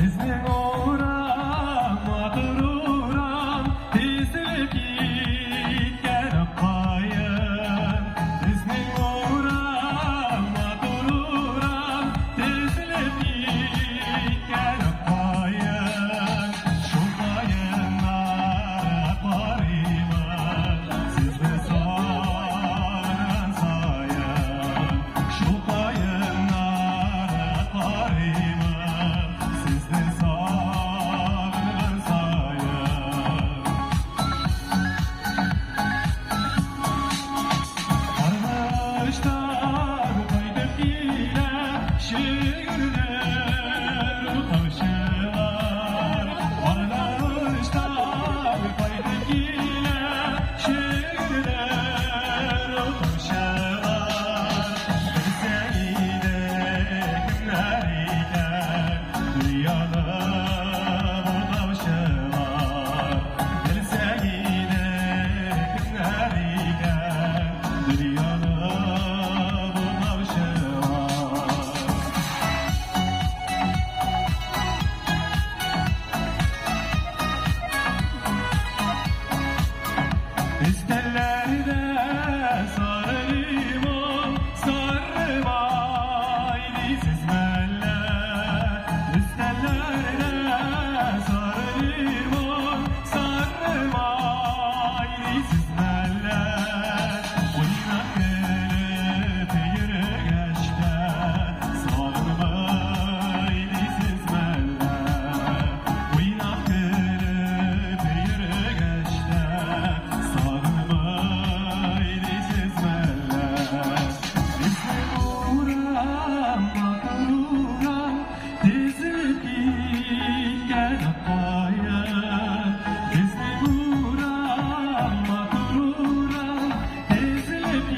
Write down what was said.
Sizning o'ram, mato'ram, tezlik yetgan qoyim. Sizning o'ram, mato'ram, tezlik yetgan qoyim. Shu qoyimlar qoriman, sizni sog'ingan soyim. Shu qoyimlar qoriman, sizni sog'ingan soyim. Qarg'ishlar qaytib kelar, shirinlar to'shilar. Qarg'ishlar qaytib kelar, shirinlar to'shilar. Bilsangida kimlar ekan dunyoni bu to'shilar. Bilsangida kimlar ekan dunyoni bu to'shilar. Üstellerde sarı limon, sarı mayli süzmeler. Üstellerde sarı limon, sarı mayli süzmeler. Oynak gelip yürüyeşte, sarı mayli süzmeler. Oynak gelip yürüyeşte, sarı mayli süzmeler. Sizning o'ram, mato'ram, tezlik yetgan qoyim. Sizning o'ram, mato'ram, tezlik